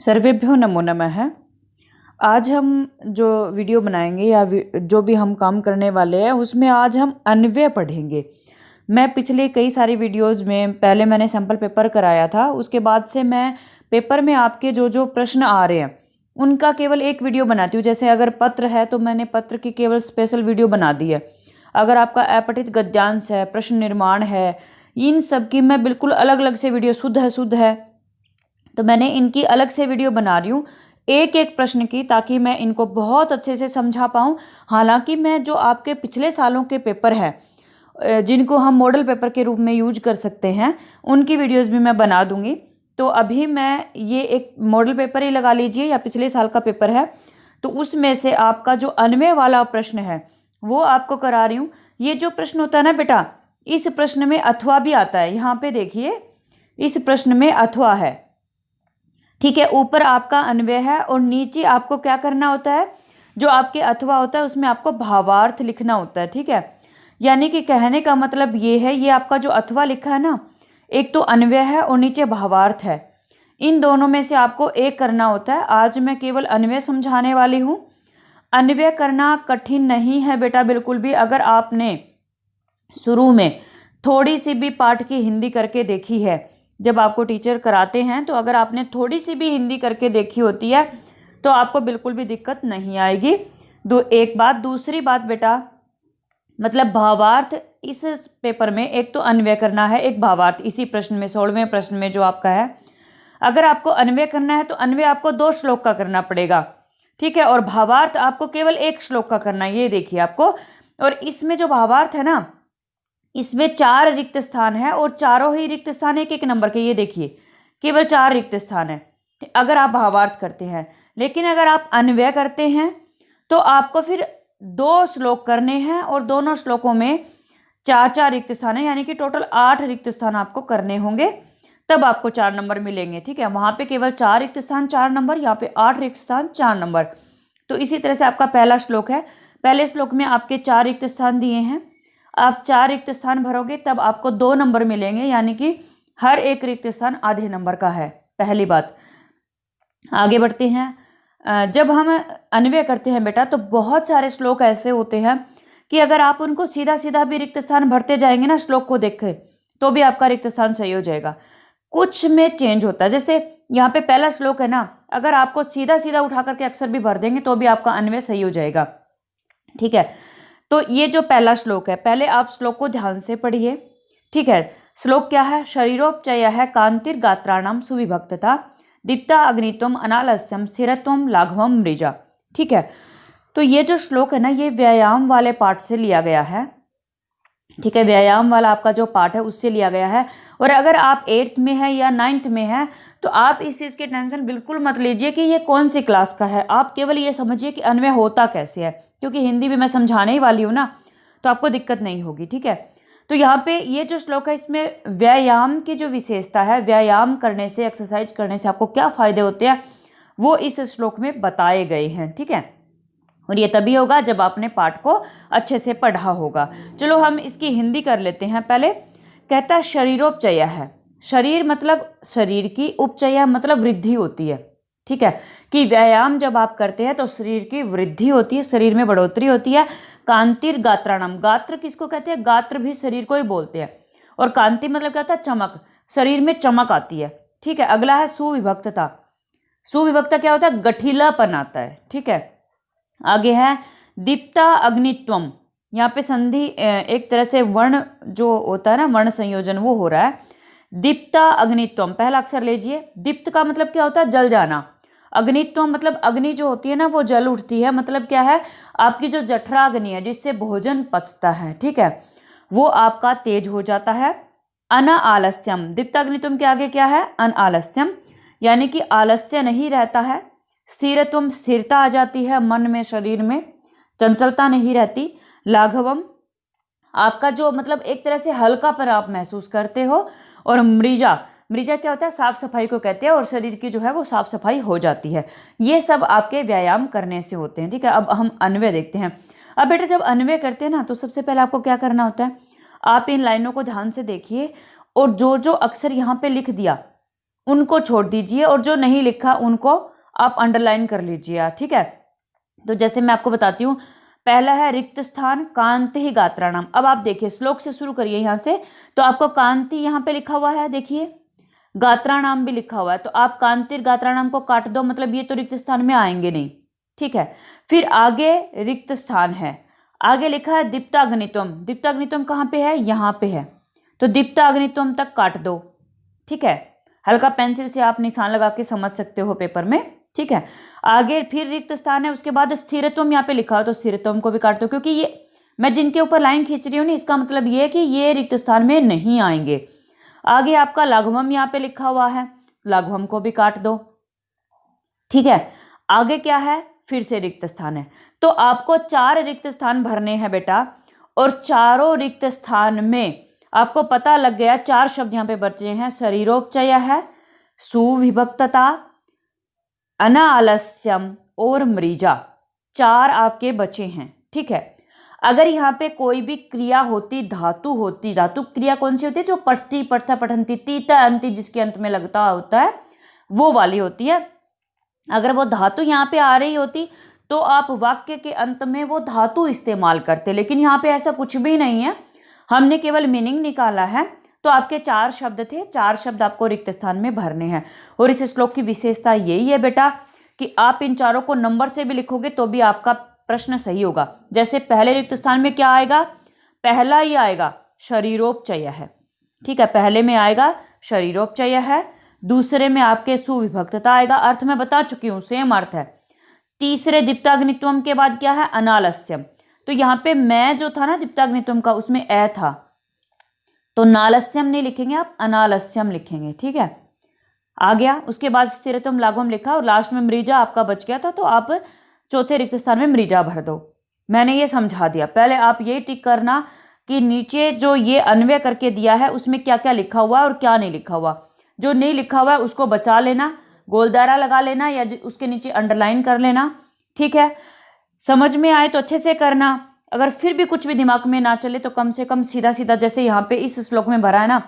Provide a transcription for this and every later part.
सर्वेभ्यो नमो नमः। आज हम जो वीडियो बनाएंगे या जो भी हम काम करने वाले हैं उसमें आज हम अन्वय पढ़ेंगे। मैं पिछले कई सारी वीडियोस में पहले मैंने सैम्पल पेपर कराया था, उसके बाद से मैं पेपर में आपके जो जो प्रश्न आ रहे हैं उनका केवल एक वीडियो बनाती हूँ। जैसे अगर पत्र है तो मैंने पत्र की केवल स्पेशल वीडियो बना दी है। अगर आपका अपठित गद्यांश है, प्रश्न निर्माण है, इन सब की मैं बिल्कुल अलग अलग से वीडियो, शुद्ध है तो मैंने इनकी अलग से वीडियो बना रही हूँ एक एक प्रश्न की, ताकि मैं इनको बहुत अच्छे से समझा पाऊँ। हालांकि मैं जो आपके पिछले सालों के पेपर हैं जिनको हम मॉडल पेपर के रूप में यूज कर सकते हैं, उनकी वीडियोस भी मैं बना दूंगी। तो अभी मैं ये एक मॉडल पेपर ही लगा लीजिए या पिछले साल का पेपर है, तो उसमें से आपका जो अन्वय वाला प्रश्न है वो आपको करा रही हूँ। ये जो प्रश्न होता है ना बेटा, इस प्रश्न में अथवा भी आता है। यहाँ पे देखिए, इस प्रश्न में अथवा है, ठीक है। ऊपर आपका अन्वय है और नीचे आपको क्या करना होता है, जो आपके अथवा होता है उसमें आपको भावार्थ लिखना होता है, ठीक है। यानी कि कहने का मतलब ये है, ये आपका जो अथवा लिखा है ना, एक तो अन्वय है और नीचे भावार्थ है। इन दोनों में से आपको एक करना होता है। आज मैं केवल अन्वय समझाने वाली हूँ। अन्वय करना कठिन नहीं है बेटा, बिल्कुल भी। अगर आपने शुरू में थोड़ी सी भी पाठ की हिंदी करके देखी है, जब आपको टीचर कराते हैं, तो अगर आपने थोड़ी सी भी हिंदी करके देखी होती है तो आपको बिल्कुल भी दिक्कत नहीं आएगी। एक बात। दूसरी बात बेटा, मतलब भावार्थ इस पेपर में एक तो अन्वय करना है, एक भावार्थ। इसी प्रश्न में 16वें प्रश्न में जो आपका है, अगर आपको अन्वय करना है तो अन्वय आपको 2 श्लोक का करना पड़ेगा, ठीक है। और भावार्थ आपको केवल 1 श्लोक का करना है, ये देखिए आपको। और इसमें जो भावार्थ है ना, इसमें 4 रिक्त स्थान है और चारों ही रिक्त स्थान एक एक नंबर के। ये देखिए, केवल 4 रिक्त स्थान है अगर आप भावार्थ करते हैं। लेकिन अगर आप अन्वय करते हैं तो आपको फिर 2 श्लोक करने हैं और दोनों श्लोकों में 4 रिक्त स्थान है, यानी कि टोटल 8 रिक्त स्थान आपको करने होंगे, तब आपको 4 नंबर मिलेंगे, ठीक है। वहां पे केवल 4 रिक्त स्थान 4 नंबर, यहाँ पे 8 रिक्त स्थान 4 नंबर। तो इसी तरह से आपका पहला श्लोक है। पहले श्लोक में आपके 4 रिक्त स्थान दिए हैं, आप 4 रिक्त स्थान भरोगे तब आपको 2 नंबर मिलेंगे, यानी कि हर एक रिक्त स्थान आधे नंबर का है। पहली बात। आगे बढ़ते हैं। जब हम अन्वय करते हैं बेटा, तो बहुत सारे श्लोक ऐसे होते हैं कि अगर आप उनको सीधा सीधा भी रिक्त स्थान भरते जाएंगे ना, श्लोक को देख के, तो भी आपका रिक्त स्थान सही हो जाएगा। कुछ में चेंज होता है। जैसे यहाँ पे पहला श्लोक है ना, अगर आपको सीधा सीधा उठा करके अक्षर भी भर देंगे तो भी आपका अन्वय सही हो जाएगा, ठीक है। तो ये जो पहला श्लोक है, पहले आप श्लोक को ध्यान से पढ़िए, ठीक है। श्लोक क्या है? शरीरोपचय है कांतिर गात्राणाम सुविभक्तता दीप्ता अग्नित्वम अनालस्यम स्थिरत्वम लाघवम मृजा, ठीक है। तो ये जो श्लोक है ना, ये व्यायाम वाले पाठ से लिया गया है, ठीक है। व्यायाम वाला आपका जो पाठ है उससे लिया गया है। और अगर आप 8th में है या 9th में है तो आप इस चीज़ की टेंशन बिल्कुल मत लीजिए कि ये कौन सी क्लास का है। आप केवल ये समझिए कि अन्वय होता कैसे है, क्योंकि हिंदी भी मैं समझाने ही वाली हूँ ना, तो आपको दिक्कत नहीं होगी, ठीक है। तो यहाँ पे ये जो श्लोक है, इसमें व्यायाम की जो विशेषता है, व्यायाम करने से, एक्सरसाइज करने से आपको क्या फायदे होते हैं, वो इस श्लोक में बताए गए हैं, ठीक है। और ये तभी होगा जब आपने पाठ को अच्छे से पढ़ा होगा। चलो हम इसकी हिंदी कर लेते हैं। पहले कहता है शरीरोपचय है। शरीर मतलब शरीर की, उपचय मतलब वृद्धि होती है, ठीक है। कि व्यायाम जब आप करते हैं तो शरीर की वृद्धि होती है, शरीर में बढ़ोतरी होती है। कांतिर गात्राणाम, गात्र किसको कहते हैं? गात्र भी शरीर को ही बोलते हैं। और कांति मतलब क्या होता है? चमक, शरीर में चमक आती है, ठीक है। अगला है सुविभक्तता। सुविभक्ता क्या होता है? गठीलापन आता है, ठीक है। आगे है दीप्ता अग्नित्वम। यहाँ पे संधि, एक तरह से वर्ण जो होता है ना, वर्ण संयोजन, वो हो रहा है। दीप्ता अग्नित्वम, पहला अक्षर लीजिए। दीप्त का मतलब क्या होता है? जल जाना। अग्नित्वम मतलब अग्नि जो होती है ना, वो जल उठती है। मतलब क्या है? आपकी जो जठराग्नि है, जिससे भोजन पचता है, ठीक है, वो आपका तेज हो जाता है। अना आलस्यम, दीप्ताग्नित्वम के आगे क्या है? अन आलस्यम, यानी कि आलस्य नहीं रहता है। स्थिरत्वम, स्थिरता आ जाती है मन में, शरीर में, चंचलता नहीं रहती। लाघवम, आपका जो मतलब एक तरह से हल्कापन आप महसूस करते हो। और मृजा, मृजा क्या होता है? साफ सफाई को कहते हैं, और शरीर की जो है वो साफ सफाई हो जाती है। ये सब आपके व्यायाम करने से होते हैं, ठीक है। अब हम अन्वय देखते हैं। अब बेटा जब अन्वय करते हैं ना, तो सबसे पहले आपको क्या करना होता है? आप इन लाइनों को ध्यान से देखिए और जो जो अक्षर यहाँ पे लिख दिया उनको छोड़ दीजिए और जो नहीं लिखा उनको आप अंडरलाइन कर लीजिए, ठीक है। तो जैसे मैं आपको बताती हूँ, पहला है रिक्त स्थान कांति ही गात्राणाम। अब आप देखिए श्लोक से शुरू करिए यहाँ से, तो आपको कांति यहाँ पे लिखा हुआ है, देखिए गात्राणाम भी लिखा हुआ है, तो आप कांतिर गात्राणाम को काट दो, मतलब ये तो रिक्त स्थान में आएंगे नहीं, ठीक है। फिर आगे रिक्त स्थान है, आगे लिखा है दीप्ताग्नित्वम। दीप्ताग्नित्वम कहाँ पे है, यहाँ पे है, तो दीप्ताग्नित्वम तक काट दो, ठीक है। हल्का पेंसिल से आप निशान लगा के समझ सकते हो पेपर में, ठीक है। आगे फिर रिक्त स्थान है, उसके बाद स्थिरत्वम यहाँ पे लिखा हो, तो स्थिरत्वम को भी काट दो, क्योंकि ये मैं जिनके ऊपर लाइन खींच रही हूँ ना, इसका मतलब ये है कि ये रिक्त स्थान में नहीं आएंगे। आगे आपका लघुवम यहाँ पे लिखा हुआ है, लघुवम को भी काट दो, ठीक है। आगे क्या है, फिर से रिक्त स्थान है, तो आपको 4 रिक्त स्थान भरने हैं बेटा, और चारों रिक्त स्थान में आपको पता लग गया 4 शब्द यहाँ पे बचे हैं, शरीरोपचय है, सुविभक्तता, अनालस्यम और मृजा, 4 आपके बचे हैं, ठीक है। अगर यहाँ पे कोई भी क्रिया होती, धातु होती, धातु क्रिया कौन सी होती है, जो पठती पठता पठंती तीता अंति जिसके अंत में लगता होता है वो वाली होती है। अगर वो धातु यहाँ पे आ रही होती तो आप वाक्य के अंत में वो धातु इस्तेमाल करते, लेकिन यहाँ पे ऐसा कुछ भी नहीं है, हमने केवल मीनिंग निकाला है। तो आपके 4 शब्द थे, 4 शब्द आपको रिक्त स्थान में भरने हैं। और इस श्लोक की विशेषता यही है बेटा कि आप इन चारों को नंबर से भी लिखोगे तो भी आपका प्रश्न सही होगा। जैसे पहले रिक्त स्थान में क्या आएगा, पहला ही आएगा शरीरोपचय है, ठीक है, पहले में आएगा शरीरोपचय है, दूसरे में आपके सुविभक्तता आएगा, अर्थ में बता चुकी हूँ, सेम अर्थ है। तीसरे दीप्ताग्नित्वम के बाद क्या है, अनालस्यम। तो यहाँ पे मैं जो था ना दीप्ताग्नित्वम का, उसमें ए था, तो नालस्यम नहीं लिखेंगे आप, अनालस्यम लिखेंगे, ठीक है। आ गया, उसके बाद स्थिरत्वम लघुवम लिखा, और लास्ट में मृजा आपका बच गया था, तो आप चौथे रिक्त स्थान में मृजा भर दो। मैंने ये समझा दिया, पहले आप ये टिक करना कि नीचे जो ये अन्वय करके दिया है उसमें क्या क्या लिखा हुआ है और क्या नहीं लिखा हुआ। जो नहीं लिखा हुआ है उसको बचा लेना, गोलदारा लगा लेना या उसके नीचे अंडरलाइन कर लेना, ठीक है। समझ में आए तो अच्छे से करना, अगर फिर भी कुछ भी दिमाग में ना चले तो कम से कम सीधा सीधा जैसे यहाँ पे इस श्लोक में भरा है ना,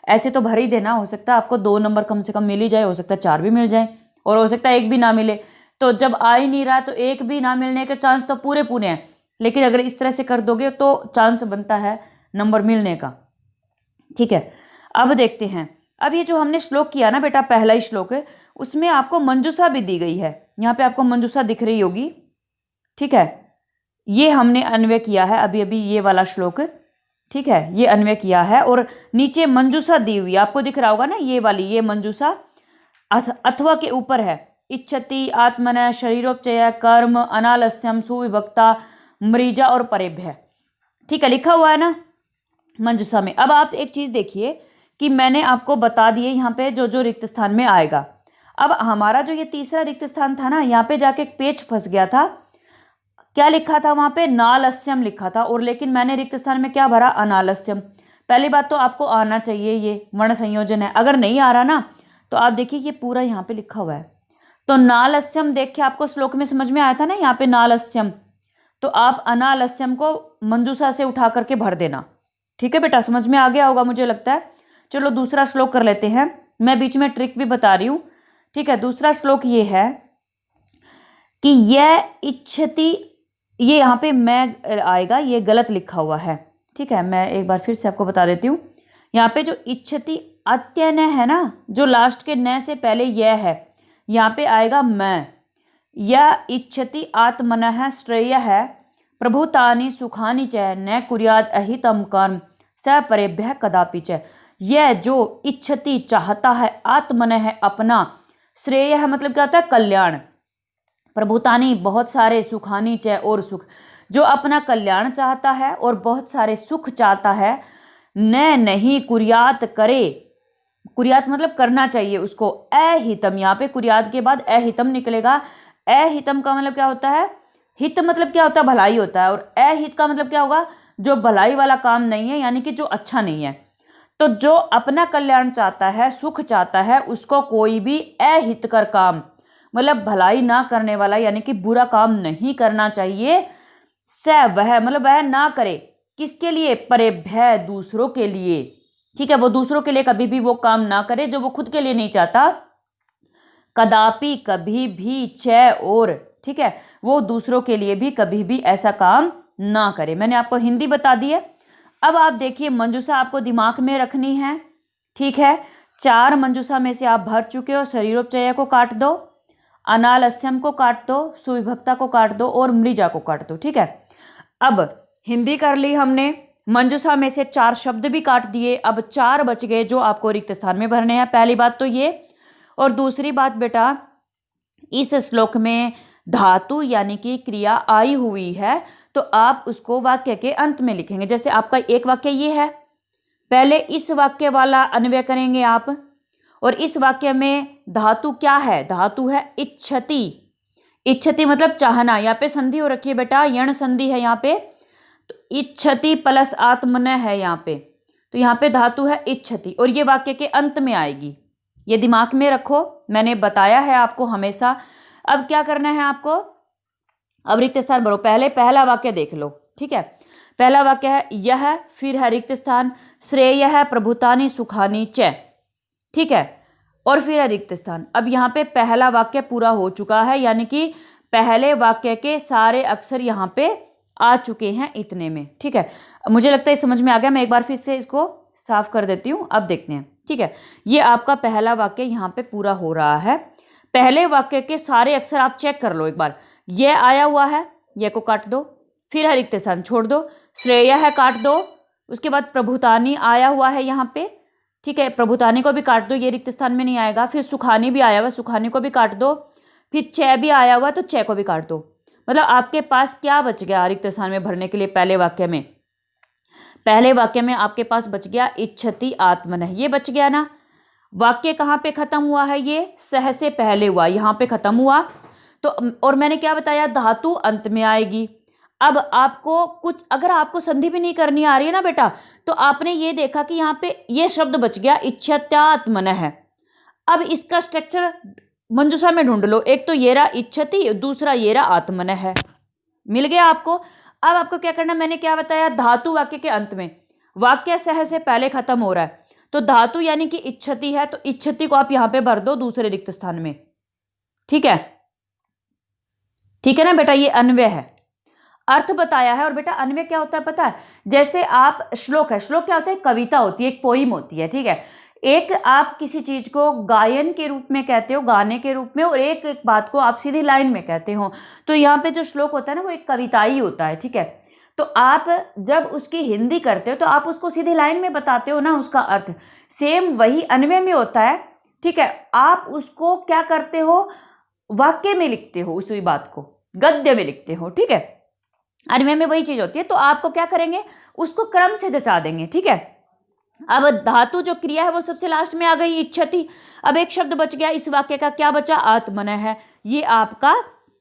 ऐसे तो भर ही देना। हो सकता है आपको 2 नंबर कम से कम मिल ही जाए, हो सकता है 4 भी मिल जाए, और हो सकता है 1 भी ना मिले। तो जब आ ही नहीं रहा तो 1 भी ना मिलने के चांस तो पूरे पूरे हैं, लेकिन अगर इस तरह से कर दोगे तो चांस बनता है नंबर मिलने का, ठीक है। अब देखते हैं, अब ये जो हमने श्लोक किया ना बेटा, पहला ही श्लोक है, उसमें आपको मंजूषा भी दी गई है, यहाँ पे आपको मंजूषा दिख रही होगी, ठीक है। ये हमने अन्वय किया है अभी अभी, ये वाला श्लोक, ठीक है, ये अन्वय किया है, और नीचे मंजूषा दी हुई आपको दिख रहा होगा ना, ये वाली, ये मंजूषा अथवा के ऊपर है, इच्छति आत्मन शरीरोपचय कर्म अनालस्यम सुविभक्ता मृजा और परेभ्य, ठीक है, लिखा हुआ है ना मंजूषा में। अब आप एक चीज देखिए कि मैंने आपको बता दिए यहाँ पे जो जो रिक्त स्थान में आएगा। अब हमारा जो ये तीसरा रिक्त स्थान था ना, यहाँ पे जाके एक पेच फंस गया था, क्या लिखा था वहां पे, नालस्यम लिखा था, और लेकिन मैंने रिक्त स्थान में क्या भरा, अनालस्यम। पहली बात तो आपको आना चाहिए, ये वर्ण संयोजन है, अगर नहीं आ रहा ना तो आप देखिए ये पूरा यहाँ पे लिखा हुआ है, तो नालस्यम देख के आपको श्लोक में समझ में आया था ना यहाँ पे नालस्यम, तो आप अनालस्यम को मंजूषा से उठा करके भर देना, ठीक है बेटा, समझ में आ गया होगा मुझे लगता है। चलो दूसरा श्लोक कर लेते हैं, मैं बीच में ट्रिक भी बता रही हूँ, ठीक है। दूसरा श्लोक ये है कि यह इच्छति, ये यहाँ पे मैं आएगा, ये गलत लिखा हुआ है, ठीक है। मैं एक बार फिर से आपको बता देती हूँ, यहाँ पे जो इच्छति अत्यन है ना, जो लास्ट के न से पहले यह है, यहाँ पे आएगा मैं, यह इच्छति आत्मनः श्रेय है प्रभुतानि सुखानि च न कुर्याद अहितम कर्म स परेभ्यः कदापि च। यह जो इच्छति चाहता है, आत्मन है अपना, श्रेय है मतलब क्या होता है, कल्याण, प्रभुतानी बहुत सारे, सुखानी च और सुख, जो अपना कल्याण चाहता है और बहुत सारे सुख चाहता है, न नहीं कुर्यात करे, कुर्यात मतलब करना चाहिए उसको, अहितम, यहाँ पे कुर्यात के बाद अहितम निकलेगा। अहितम का मतलब क्या होता है, हित मतलब क्या होता है, भलाई होता है, और अहित का मतलब क्या होगा, जो भलाई वाला काम नहीं है, यानी कि जो अच्छा नहीं है। तो जो अपना कल्याण चाहता है, सुख चाहता है, उसको कोई भी अहितकर काम मतलब भलाई ना करने वाला यानी कि बुरा काम नहीं करना चाहिए। स वह मतलब वह ना करे, किसके लिए, परेभ्य दूसरों के लिए, ठीक है, वो दूसरों के लिए कभी भी वो काम ना करे जो वो खुद के लिए नहीं चाहता। कदापि, कभी भी, च और, ठीक है, वो दूसरों के लिए भी कभी भी ऐसा काम ना करे। मैंने आपको हिंदी बता दी है। अब आप देखिए मंजूषा आपको दिमाग में रखनी है, ठीक है। 4 मंजूषा में से आप भर चुके हो। शरीरोपचय को काट दो, अनालस्यम को काट दो, सुविभक्ता को काट दो और मृजा को काट दो, ठीक है। अब हिंदी कर ली हमने, मंजूषा में से 4 शब्द भी काट दिए। अब 4 बच गए जो आपको रिक्त स्थान में भरने हैं। पहली बात तो ये, और दूसरी बात बेटा, इस श्लोक में धातु यानी कि क्रिया आई हुई है, तो आप उसको वाक्य के अंत में लिखेंगे। जैसे आपका एक वाक्य ये है, पहले इस वाक्य वाला अन्वय करेंगे आप, और इस वाक्य में धातु क्या है? धातु है इच्छति। इच्छति मतलब चाहना। यहाँ पे संधि हो रखी है बेटा, यण संधि है यहाँ पे, तो इच्छति प्लस आत्मनः है यहाँ पे, तो यहाँ पे धातु है इच्छति और ये वाक्य के अंत में आएगी। ये दिमाग में रखो, मैंने बताया है आपको हमेशा। अब क्या करना है आपको? अब रिक्त स्थान भरो। पहले पहला वाक्य देख लो, ठीक है। पहला वाक्य है यह, फिर है रिक्त स्थान, श्रेय है प्रभुतानि सुखानि च, ठीक है, और फिर है रिक्त स्थान। अब यहाँ पे पहला वाक्य पूरा हो चुका है, यानी कि पहले वाक्य के सारे अक्षर यहाँ पे आ चुके हैं इतने में, ठीक है। मुझे लगता है समझ में आ गया। मैं एक बार फिर से इसको साफ कर देती हूँ, अब देखते हैं, ठीक है। ये आपका पहला वाक्य यहाँ पे पूरा हो रहा है। पहले वाक्य के सारे अक्षर आप चेक कर लो एक बार। ये आया हुआ है, ये को काट दो, फिर है रिक्त स्थान छोड़ दो, श्रेय है काट दो, उसके बाद प्रभुतानि आया हुआ है यहाँ पे, ठीक है, प्रभुतानि को भी काट दो, ये रिक्त स्थान में नहीं आएगा। फिर सुखानी भी आया हुआ, सुखानी को भी काट दो, फिर च भी आया हुआ तो च को भी काट दो। मतलब आपके पास क्या बच गया रिक्त स्थान में भरने के लिए? पहले वाक्य में, पहले वाक्य में आपके पास बच गया इच्छति आत्मनः, ये बच गया ना। वाक्य कहाँ पे खत्म हुआ है? ये सह से पहले हुआ, यहाँ पे खत्म हुआ। तो और मैंने क्या बताया? धातु अंत में आएगी। अब आपको कुछ, अगर आपको संधि भी नहीं करनी आ रही है ना बेटा, तो आपने ये देखा कि यहाँ पे ये शब्द बच गया इच्छत्यात्मनः है। अब इसका स्ट्रक्चर मंजूषा में ढूंढ लो। एक तो ये रहा इच्छति, दूसरा ये रहा आत्मनः है। मिल गया आपको। अब आपको क्या करना, मैंने क्या बताया? धातु वाक्य के अंत में, वाक्य सह से पहले खत्म हो रहा है, तो धातु यानी कि इच्छति है, तो इच्छति को आप यहां पे भर दो दूसरे रिक्त स्थान में, ठीक है। ठीक है ना बेटा, ये अन्वय है, अर्थ बताया है। और बेटा अन्वय क्या होता है पता है? जैसे आप श्लोक है, श्लोक क्या होता है? कविता होती है, एक पोइम होती है, ठीक है। एक आप किसी चीज को गायन के रूप में कहते हो, गाने के रूप में, और एक एक बात को आप सीधी लाइन में कहते हो। तो यहाँ पे जो श्लोक होता है ना, वो एक कविता ही होता है, ठीक है। तो आप जब उसकी हिंदी करते हो तो आप उसको सीधी लाइन में बताते हो ना उसका अर्थ। सेम वही अन्वय में होता है, ठीक है। आप उसको क्या करते हो? वाक्य में लिखते हो, उसी बात को गद्य में लिखते हो, ठीक है। अन्वय में वही चीज होती है। तो आपको क्या करेंगे? उसको क्रम से जचा देंगे, ठीक है। अब धातु जो क्रिया है वो सबसे लास्ट में आ गई, इच्छति। अब एक शब्द बच गया इस वाक्य का, क्या बचा? आत्मनः है। ये आपका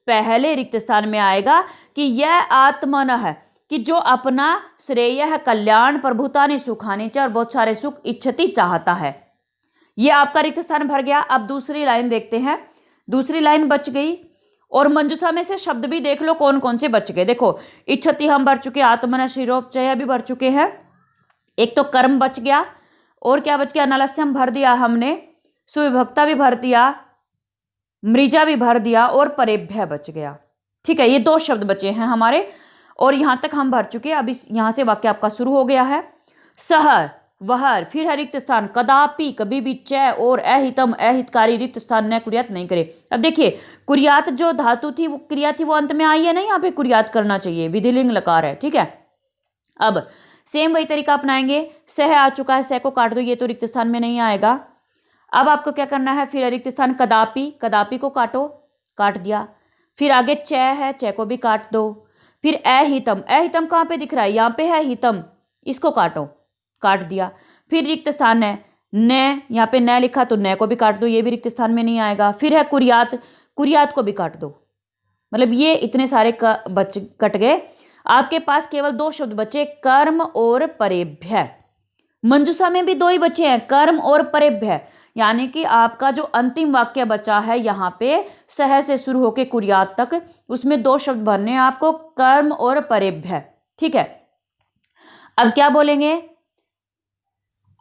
पहले रिक्त स्थान में आएगा कि यह आत्मनः है, कि जो अपना श्रेय है, कल्याण, प्रभुतानि सुखानि च, और बहुत सारे सुख इच्छति चाहता है। ये आपका रिक्त स्थान भर गया। अब दूसरी लाइन देखते हैं। दूसरी लाइन बच गई, और मंजूषा में से शब्द भी देख लो कौन कौन से बच गए। देखो, इच्छति हम भर चुके, आत्मनः, शरीरोपचय भी भर चुके हैं, एक तो कर्म बच गया, और क्या बच गया? अनालस्यम भर दिया हमने, सुविभक्ता भी भर दिया, मृजा भी भर दिया, और परेभ्य बच गया, ठीक है। ये 2 शब्द बचे हैं हमारे, और यहां तक हम भर चुके हैं। अब इस यहां से वाक्य आपका शुरू हो गया है। सह, वह, फिर है रिक्त स्थान, कदापि, कभी भी, च और, अहितम, अहितकारी, रिक्त स्थान न कुर्यात नहीं करे। अब देखिए, कुर्यात जो धातु थी, वो क्रिया थी, वो अंत में आई है ना, यहाँ पे कुर्यात करना चाहिए, विधिलिंग लकार है, ठीक है। अब सेम वही तरीका अपनाएंगे। सह आ चुका है, सह को काट दो, ये तो रिक्त स्थान में नहीं आएगा। अब आपको क्या करना है? फिर रिक्त स्थान कदापि, कदापि को काटो, काट दिया। फिर आगे च है, च को भी काट दो। फिर अहितम, अहितम कहाँ पे दिख रहा है? यहाँ पे है हितम, इसको काटो, काट दिया। फिर रिक्त स्थान है न, यहाँ पे न लिखा तो न को भी काट दो, ये भी रिक्त स्थान में नहीं आएगा। फिर है कुर्यात, कुर्यात को भी काट दो। मतलब ये इतने सारे कट गए। आपके पास केवल 2 शब्द बचे, कर्म और परेभ्य। मंजूषा में भी 2 ही बचे हैं, कर्म और परेभ्य। यानी कि आपका जो अंतिम वाक्य बचा है यहाँ पे, सह से शुरू होकर कुर्यात तक, उसमें 2 शब्द भरने हैं आपको, कर्म और परेभ्य, ठीक है। अब क्या बोलेंगे?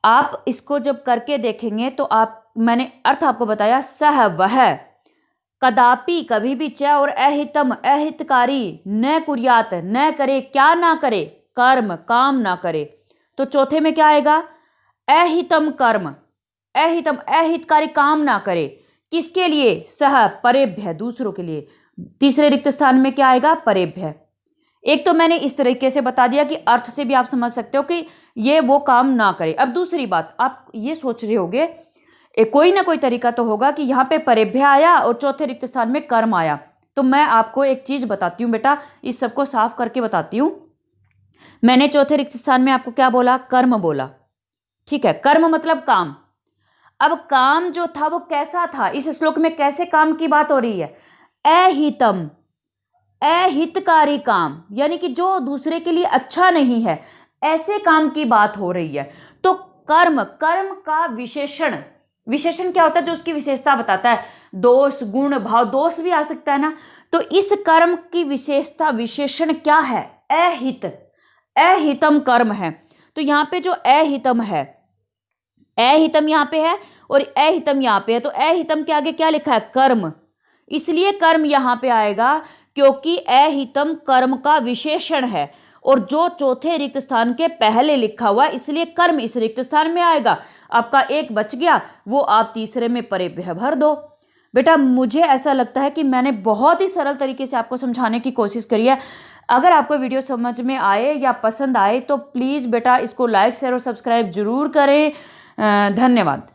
आप इसको जब करके देखेंगे तो मैंने अर्थ आपको बताया, सह वह, कदापि कभी भी, च और अहितम अहितकारी, न कुर्यात न करे, क्या ना करे, कर्म काम ना करे। तो चौथे में क्या आएगा, अहितम कर्म, अहितम अहितकारी काम ना करे, किसके लिए, सह परेभ्य, दूसरों के लिए। तीसरे रिक्त स्थान में क्या आएगा, परेभ्य। एक तो मैंने इस तरीके से बता दिया कि अर्थ से भी आप समझ सकते हो कि ये वो काम ना करे। अब दूसरी बात, आप ये सोच रहे होगे कोई ना कोई तरीका तो होगा कि यहाँ पे परेभ्य आया और चौथे रिक्त स्थान में कर्म आया। तो मैं आपको एक चीज बताती हूँ बेटा, इस सबको साफ करके बताती हूँ। मैंने चौथे रिक्त स्थान में आपको क्या बोला, कर्म बोला, ठीक है। कर्म मतलब काम। अब काम जो था वो कैसा था, इस श्लोक में कैसे काम की बात हो रही है, अहितम अहितकारी काम, यानी कि जो दूसरे के लिए अच्छा नहीं है, ऐसे काम की बात हो रही है। तो कर्म, कर्म का विशेषण, विशेषण क्या होता है, जो उसकी विशेषता बताता है, दोष गुण भाव, दोष भी आ सकता है ना। तो इस कर्म की विशेषता, विशेषण क्या है, अहित, अहितम कर्म है। तो यहां पे जो अहितम है, अहितम यहां पे है और अहितम यहां पे है, तो अहितम के आगे क्या लिखा है, कर्म, इसलिए कर्म यहां पे आएगा क्योंकि अहितम कर्म का विशेषण है। और जो चौथे रिक्त स्थान के पहले लिखा हुआ है, इसलिए कर्म इस रिक्त स्थान में आएगा। आपका एक बच गया, वो आप तीसरे में परेभ्य भर दो। बेटा मुझे ऐसा लगता है कि मैंने बहुत ही सरल तरीके से आपको समझाने की कोशिश करी है। अगर आपको वीडियो समझ में आए या पसंद आए तो प्लीज़ बेटा इसको लाइक शेयर और सब्सक्राइब जरूर करें। धन्यवाद।